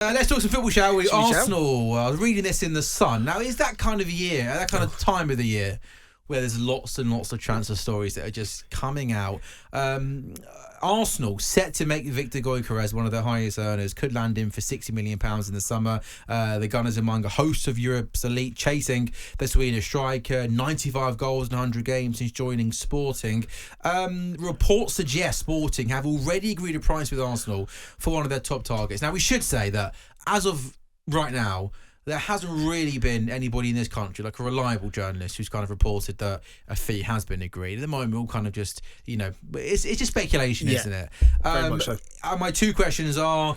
Let's talk some football, shall we? Shall we, Arsenal. I was reading this in The Sun. Now, is that kind of year, that kind of time of the year, where there's lots and lots of transfer stories that are just coming out? Arsenal set to make Victor Gyökeres one of their highest earners, could land him for £60 million in the summer. The Gunners among a host of Europe's elite, chasing the Swedish striker, 95 goals in 100 games since joining Sporting. Reports suggest Sporting have already agreed a price with Arsenal for one of their top targets. Now, we should say that as of right now, there hasn't really been anybody in this country, like a reliable journalist, who's kind of reported that a fee has been agreed. At the moment, we're all kind of just, it's just speculation, isn't it? Very much so. My two questions are,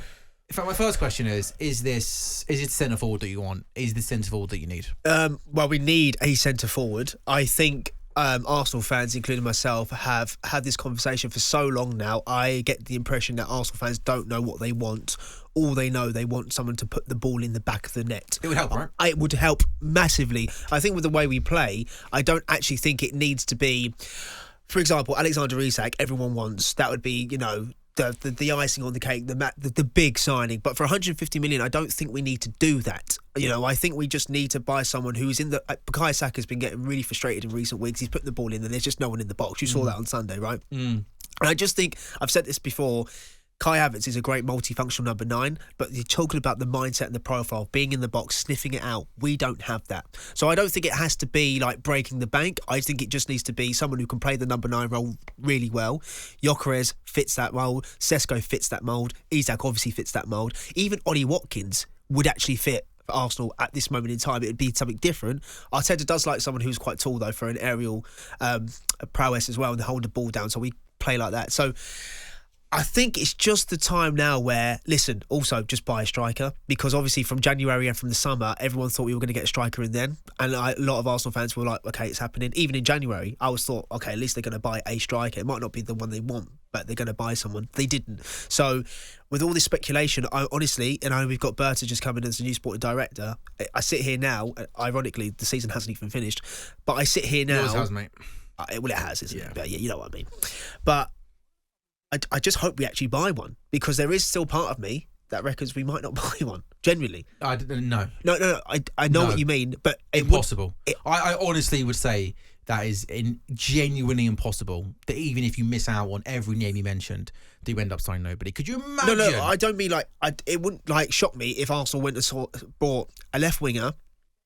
in fact, my first question is it centre forward that you want? Is this centre forward that you need? Well, we need a centre forward. I think Arsenal fans, including myself, have had this conversation for so long now. I get the impression that Arsenal fans don't know what they want. All they know, they want someone to put the ball in the back of the net. It would help, right? It would help massively. I think with the way we play, I don't actually think it needs to be, for example, Alexander Isak, everyone wants. That would be, the icing on the cake, the big signing. But for 150 million, I don't think we need to do that. I think we just need to buy someone who's in the... Bukayo Saka's been getting really frustrated in recent weeks. He's putting the ball in and there's just no one in the box. You saw that on Sunday, right? And I just think, I've said this before, Kai Havertz is a great multifunctional number 9, but you're talking about the mindset and the profile, being in the box, sniffing it out. We don't have that. So I don't think it has to be like breaking the bank. I think it just needs to be someone who can play the number 9 role really well. Gyökeres fits that mould. Sesko fits that mould. Isak obviously fits that mould. Even Ollie Watkins would actually fit for Arsenal at this moment in time. It would be something different. Arteta does like someone who's quite tall, though, for an aerial prowess as well, and they hold the ball down, so we play like that. So I think it's just the time now where, listen, also just buy a striker, because obviously from January and from the summer, everyone thought we were going to get a striker in then. And a lot of Arsenal fans were like, okay, it's happening. Even in January, I was thought, okay, at least they're going to buy a striker. It might not be the one they want, but they're going to buy someone. They didn't. So with all this speculation, I honestly, and I know we've got Berta just coming as a new sporting director. I sit here now, ironically, the season hasn't even finished, but I sit here now. Yours has, mate. Well, it has, isn't it? But yeah, you know what I mean. But I just hope we actually buy one, because there is still part of me that reckons we might not buy one, generally. No. No, I know what you mean, but impossible. I honestly would say that is genuinely impossible, that even if you miss out on every name you mentioned, that you end up signing nobody. Could you imagine? No, I don't mean it wouldn't shock me if Arsenal went and bought a left winger.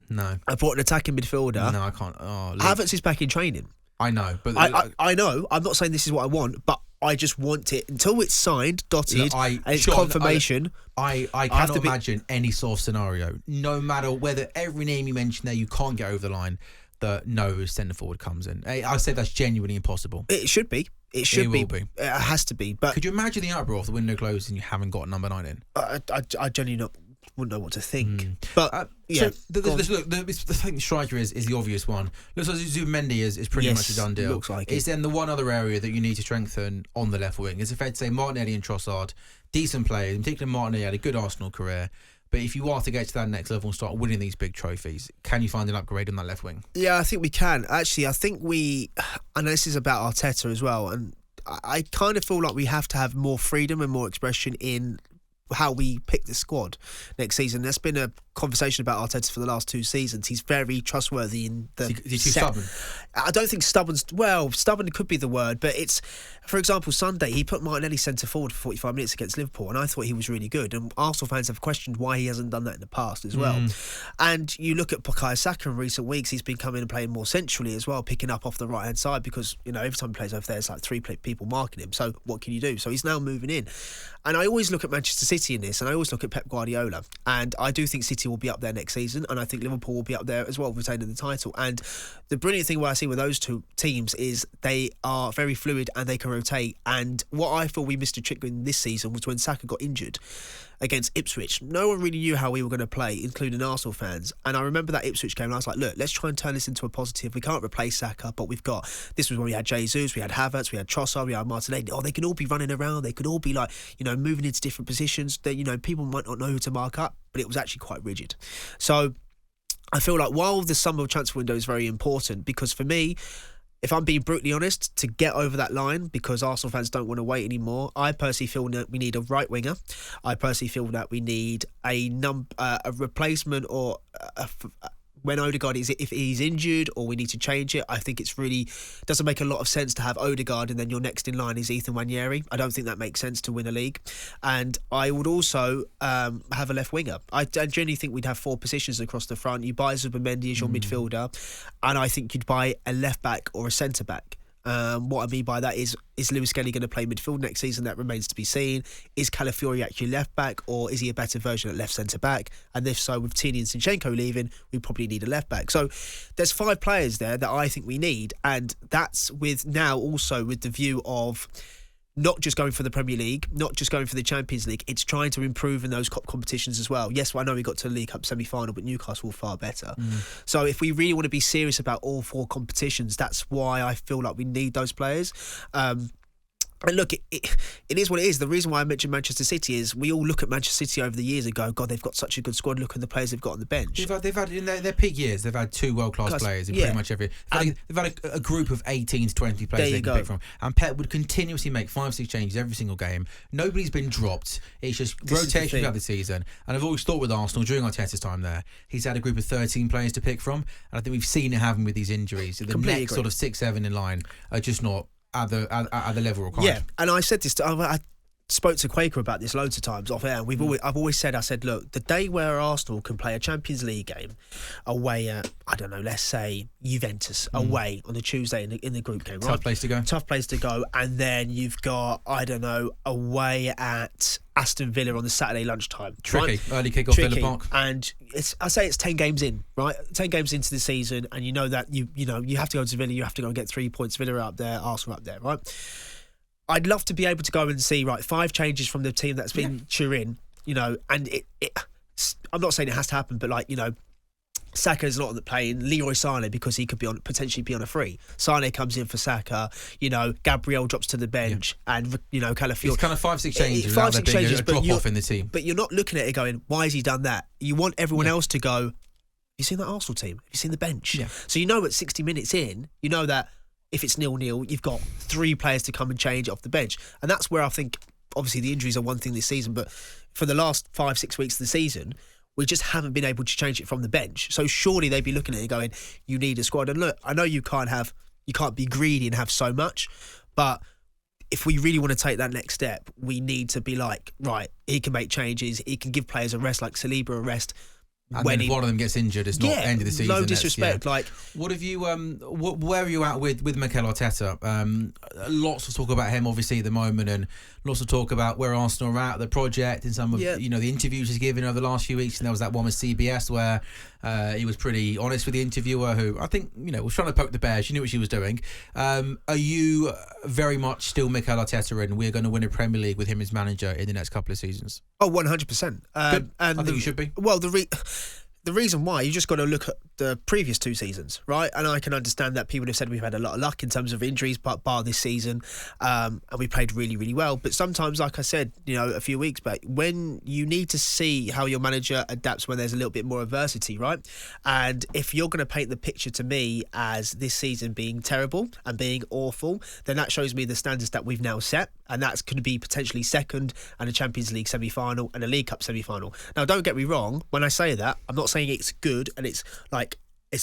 No. I bought an attacking midfielder. No, I can't. Oh, Havertz is back in training. I know, but I know. I'm not saying this is what I want, but I just want it until it's signed, dotted, and it's confirmation. I cannot imagine any sort of scenario, no matter whether every name you mentioned there you can't get over the line, that no centre forward comes in. I say that's genuinely impossible. It should be. It will be. It has to be. But could you imagine the uproar if the window closed and you haven't got a number 9 in? I genuinely wouldn't know what to think. But yeah, so the thing striker is the obvious one. Looks like Zubimendi is pretty much a done deal. Looks like Is then the one other area that you need to strengthen on the left wing? Is it fair to say Martinelli and Trossard, decent players, in particular Martinelli had a good Arsenal career, but if you are to get to that next level and start winning these big trophies, can you find an upgrade on that left wing? Yeah, I think we can. Actually, I think I know this is about Arteta as well, and I kind of feel like we have to have more freedom and more expression in how we pick the squad next season. There's been a conversation about Arteta for the last 2 seasons. He's very trustworthy in the... Is he too stubborn? I don't think stubborn could be the word, but it's, for example, Sunday, he put Martinelli centre forward for 45 minutes against Liverpool, and I thought he was really good. And Arsenal fans have questioned why he hasn't done that in the past as well. And you look at Bukayo Saka in recent weeks, he's been coming and playing more centrally as well, picking up off the right-hand side, because, every time he plays over there, it's like 3 people marking him. So what can you do? So he's now moving in. And I always look at Manchester City in this, and I always look at Pep Guardiola, and I do think City will be up there next season, and I think Liverpool will be up there as well, retaining the title. And the brilliant thing what I see with those 2 teams is they are very fluid and they can rotate. And what I thought we missed a trick in this season was when Saka got injured against Ipswich. No one really knew how we were going to play, including Arsenal fans. And I remember that Ipswich game, and I was like, look, let's try and turn this into a positive. We can't replace Saka, but this was when we had Jesus, we had Havertz, we had Trossard, we had Martinelli. They could all be running around. They could all be moving into different positions. That, people might not know who to mark up, but it was actually quite rigid. So I feel like while the summer transfer window is very important, because for me, if I'm being brutally honest, to get over that line, because Arsenal fans don't want to wait anymore, I personally feel that we need a right winger. I personally feel that we need a replacement or when Odegaard if he's injured, or we need to change it. I think it's really doesn't make a lot of sense to have Odegaard and then your next in line is Ethan Nwaneri. I don't think that makes sense to win a league. And I would also have a left winger. I genuinely think we'd have 4 positions across the front. You buy Zubimendi as your midfielder, and I think you'd buy a left back or a centre back. What I mean by that is Lewis Skelly going to play midfield next season? That remains to be seen. Is Calafiori actually left back, or is he a better version at left centre back? And if so, with Tini and Zinchenko leaving, we probably need a left back. So there's 5 players there that I think we need, and that's with the view of not just going for the Premier League, not just going for the Champions League. It's trying to improve in those cup competitions as well. Yes, I know we got to the League Cup semi-final, but Newcastle were far better. So if we really want to be serious about all 4 competitions, that's why I feel like we need those players. And look, it is what it is. The reason why I mentioned Manchester City is we all look at Manchester City over the years and go, God, they've got such a good squad. Look at the players they've got on the bench. They've had in their peak years, they've had 2 world-class players in pretty much every. They've had a group of 18 to 20 players they can pick from. And Pep would continuously make 5-6 changes every single game. Nobody's been dropped. It's just rotation throughout the season. And I've always thought with Arsenal, during Arteta's time there, he's had a group of 13 players to pick from. And I think we've seen it happen with these injuries. The next sort of 6-7 in line are just not at the level required. Yeah, and I said this. I spoke to Quaker about this loads of times off air. And I've always said, look, the day where Arsenal can play a Champions League game away at, I don't know, let's say Juventus away on a Tuesday in the group game. Tough place to go. Tough place to go. And then you've got, I don't know, away at Aston Villa on the Saturday lunchtime. Tricky. Right? Early kick-off Villa Park. And I say it's 10 games in, right? 10 games into the season, and you know that you have to go to Villa, you have to go and get 3 points. Villa are up there, Arsenal up there, right? I'd love to be able to go and see 5 changes from the team that's been Turin, and I'm not saying it has to happen, but Saka's not on the plane. Leroy Sané, because he could potentially be on a free. Sané comes in for Saka. Gabriel drops to the bench, and Calafiori. It's kind of 5-6 changes. 5-6 changes, a drop off in the team. But you're not looking at it going, why has he done that? You want everyone else to go, have you seen that Arsenal team? Have you seen the bench? Yeah. So at 60 minutes in, you know that if it's 0-0, you've got 3 players to come and change off the bench. And that's where I think, obviously, the injuries are one thing this season, but for the last 5-6 weeks of the season, we just haven't been able to change it from the bench. So surely they'd be looking at it going, you need a squad. And look, I know you can't be greedy and have so much, but if we really want to take that next step, we need to be like, right, he can make changes, he can give players a rest, like Saliba a rest. And when if one of them gets injured, it's not end of the season. No disrespect. What have you? Where are you at with Mikel Arteta? Lots of talk about him, obviously, at the moment, and lots of talk about where Arsenal are at, the project, and some of the interviews he's given over the last few weeks. And there was that one with CBS where he was pretty honest with the interviewer, who I think was trying to poke the bear. She knew what she was doing. Are you very much still Mikel Arteta, and we're going to win a Premier League with him as manager in the next couple of seasons? Oh, 100%. And I think you should be. Well, the reason why, you just got to look at the previous 2 seasons, right? And I can understand that people have said we've had a lot of luck in terms of injuries, but bar this season, and we played really, really well. But sometimes, like I said, a few weeks back, when you need to see how your manager adapts when there's a little bit more adversity, right? And if you're going to paint the picture to me as this season being terrible and being awful, then that shows me the standards that we've now set, and that's going to be potentially second and a Champions League semi-final and a League Cup semi-final. Now, don't get me wrong, when I say that, I'm not saying it's good and it's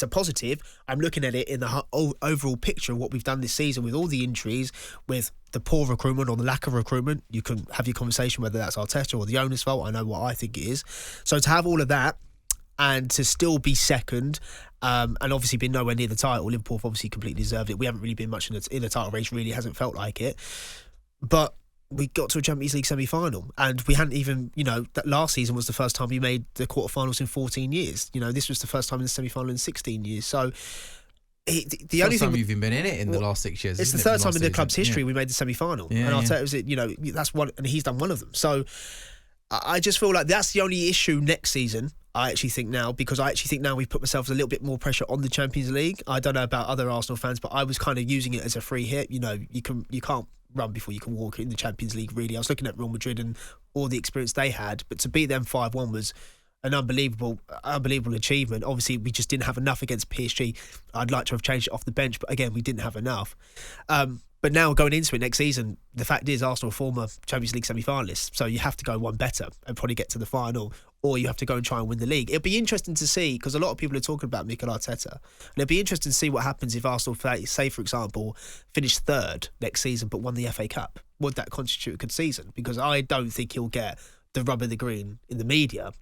a positive. I'm looking at it in the overall picture of what we've done this season with all the injuries, with the poor recruitment or the lack of recruitment. You can have your conversation whether that's Arteta or the owner's fault. I know what I think it is. So to have all of that and to still be second, and obviously been nowhere near the title, Liverpool have obviously completely deserved it. We haven't really been much in the title race, really hasn't felt like it. But we got to a Champions League semi-final, and we hadn't even, that last season was the first time we made the quarterfinals in 14 years. This was the first time in the semi-final in 16 years. So the only thing you've even been in it in the last 6 years. It's the third time in the club's history we made the semi-final, and Arteta was that's one, and he's done one of them. So I just feel like that's the only issue next season. I actually think now, because I actually think now we've put ourselves a little bit more pressure on the Champions League. I don't know about other Arsenal fans, but I was kind of using it as a free hit. You can't run before you can walk in the Champions League, really. I was looking at Real Madrid and all the experience they had, but to beat them 5-1 was an unbelievable achievement. Obviously, we just didn't have enough against PSG. I'd like to have changed it off the bench, but again, we didn't have enough. But now going into it next season, the fact is Arsenal are former Champions League semi-finalists, so you have to go one better and probably get to the final, or you have to go and try and win the league. It'll be interesting to see, because a lot of people are talking about Mikel Arteta, and it'll be interesting to see what happens if Arsenal, say for example, finish third next season but won the FA Cup. Would that constitute a good season? Because I don't think he'll get the rub of the green in the media.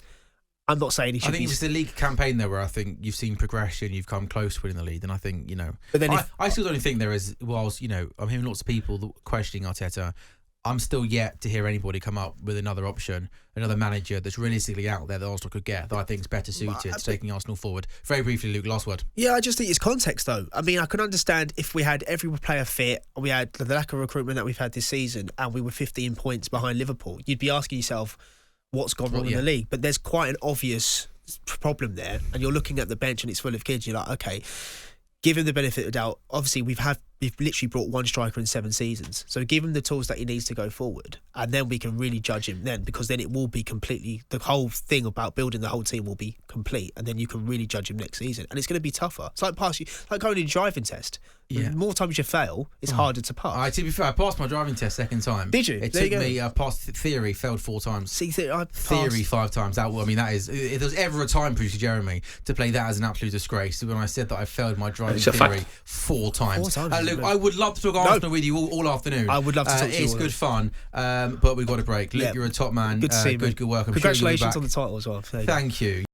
I'm not saying he should. I think it's just a league campaign though, where I think you've seen progression, you've come close to winning the league, and I think But then I still don't think there is. Whilst I'm hearing lots of people questioning Arteta, I'm still yet to hear anybody come up with another option, another manager that's realistically out there that Arsenal could get that I think is better suited to taking Arsenal forward. Very briefly, Luke, last word. Yeah, I just think it's context though. I mean, I can understand if we had every player fit, we had the lack of recruitment that we've had this season, and we were 15 points behind Liverpool. You'd be asking yourself, what's gone wrong in the league? But there's quite an obvious problem there, and you're looking at the bench and it's full of kids. You're like, okay, give him the benefit of the doubt. Obviously, we've literally brought one striker in 7 seasons, so give him the tools that he needs to go forward, and then we can really judge him then, because then it will be completely, the whole thing about building the whole team will be complete, and then you can really judge him next season, and it's going to be tougher. It's like going in a driving test. Yeah. The more times you fail, it's harder to pass. To be fair, I passed my driving test second time. Did you? It took me. I passed theory, failed 4 times. See, theory 5 times. That is. If there was ever a time, producer Jeremy, to play that as an absolute disgrace, when I said that I failed my driving theory 4 times. Luke, I would love to talk Arsenal with you all afternoon. I would love to talk to you. It's good fun, but we've got a break. Luke, you're a top man. Good to see you. Good work. Congratulations on the title as well. Thank you.